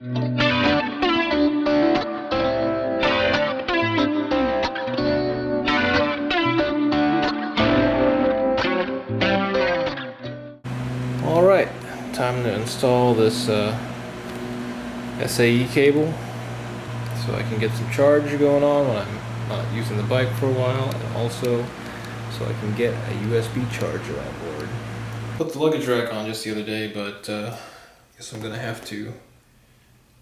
Alright, time to install this SAE cable so I can get some charge going on when I'm not using the bike for a while, and also so I can get a USB charger on board. Put the luggage rack on just the other day, but I guess I'm gonna have to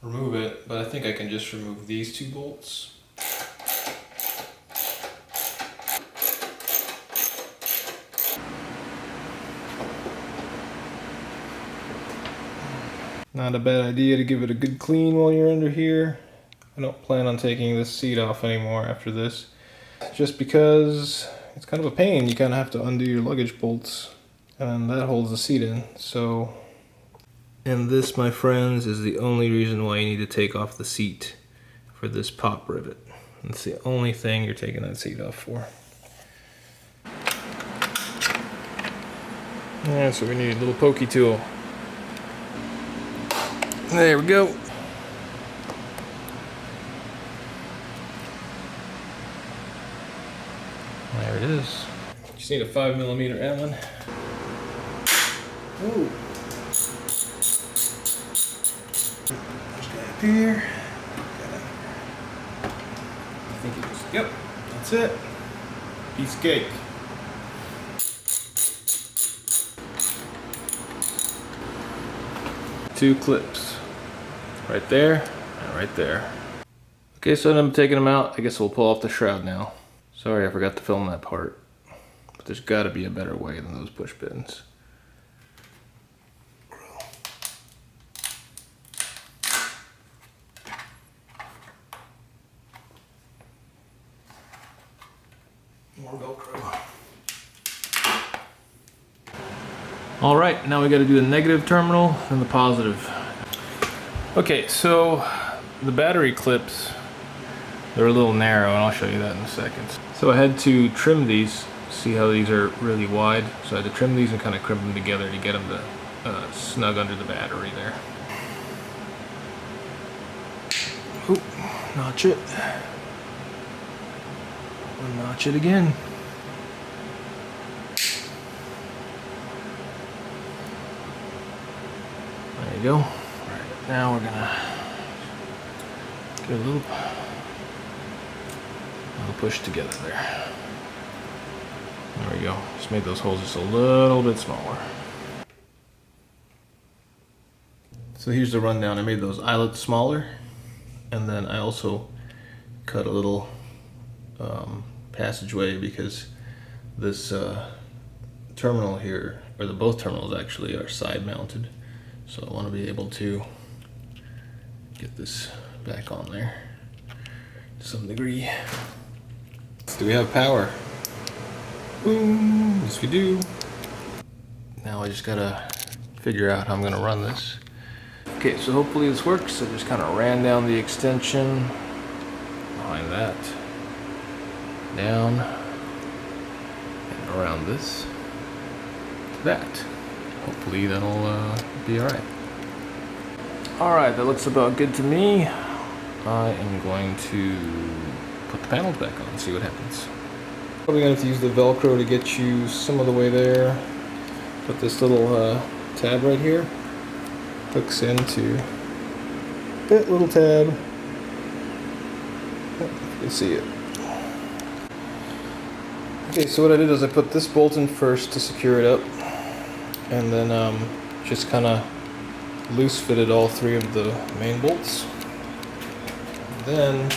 remove it, but I think I can just remove these two bolts. Not a bad idea to give it a good clean while you're under here. I don't plan on taking this seat off anymore after this, just because it's kind of a pain. You kind of have to undo your luggage bolts, and that holds the seat in. So, and this, my friends, is the only reason why you need to take off the seat for this pop rivet. It's the only thing you're taking that seat off for. Yeah, so we need a little pokey tool. There we go. There it is. Just need a 5mm Allen. Ooh. There's a guy up here. I think it was. Yep, that's it. Piece of cake. Two clips. Right there, and right there. Okay, so I'm taking them out. I guess we'll pull off the shroud now. Sorry, I forgot to film that part. But there's gotta be a better way than those push pins. More Velcro. All right, now we gotta do the negative terminal and the positive. Okay, so the battery clips, they're a little narrow, and I'll show you that in a second. So I had to trim these. See how these are really wide? So I had to trim these and kind of crimp them together to get them to snug under the battery there. Oop, notch it. And notch it again. There you go. Now we're gonna get a little push together there. There we go. Just made those holes just a little bit smaller. So here's the rundown. I made those eyelets smaller, and then I also cut a little passageway because this terminal here, or both terminals actually, are side mounted. So I want to be able to get this back on there to some degree. Do we have power? Boom! Yes we do. Now I just gotta figure out how I'm gonna run this. Okay, so hopefully this works. I just kind of ran down the extension behind that, down, and around this to that. Hopefully that'll be alright. Alright, that looks about good to me. I am going to put the panels back on and see what happens. Probably going to have to use the Velcro to get you some of the way there. Put this little tab right here. Hooks into that little tab. Oh, you can see it. Okay, so what I did is I put this bolt in first to secure it up. And then just kind of loose fitted all three of the main bolts. And then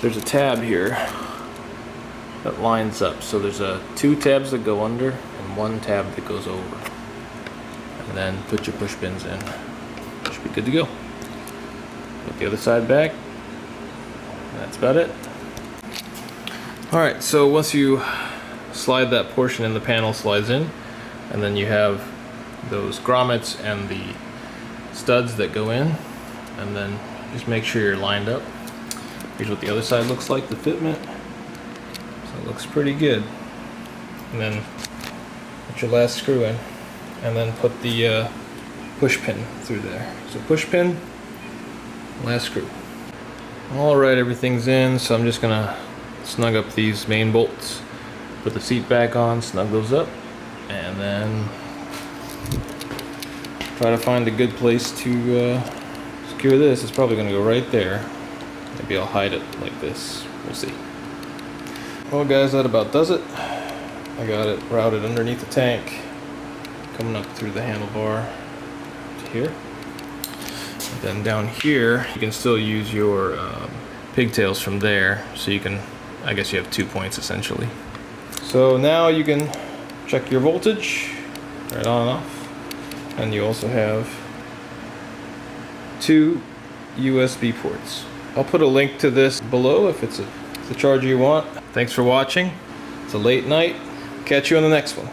there's a tab here that lines up. So there's two tabs that go under and one tab that goes over. And then put your push pins in. Should be good to go. Put the other side back. And that's about it. Alright, so once you slide that portion in, the panel slides in, and then you have those grommets and the studs that go in, and then just make sure you're lined up. Here's what the other side looks like, the fitment. So it looks pretty good. And then put your last screw in, and then put the push pin through there. So push pin, last screw. Alright, everything's in, so I'm just gonna snug up these main bolts, put the seat back on, snug those up, and then try to find a good place to secure this. It's probably gonna go right there. Maybe I'll hide it like this. We'll see. Well guys, that about does it. I got it routed underneath the tank, coming up through the handlebar to here. And then down here, you can still use your pigtails from there, so you can, I guess you have 2 points essentially. So now you can check your voltage, right on and off. And you also have 2 USB ports. I'll put a link to this below if it's the charger you want. Thanks for watching. It's a late night. Catch you on the next one.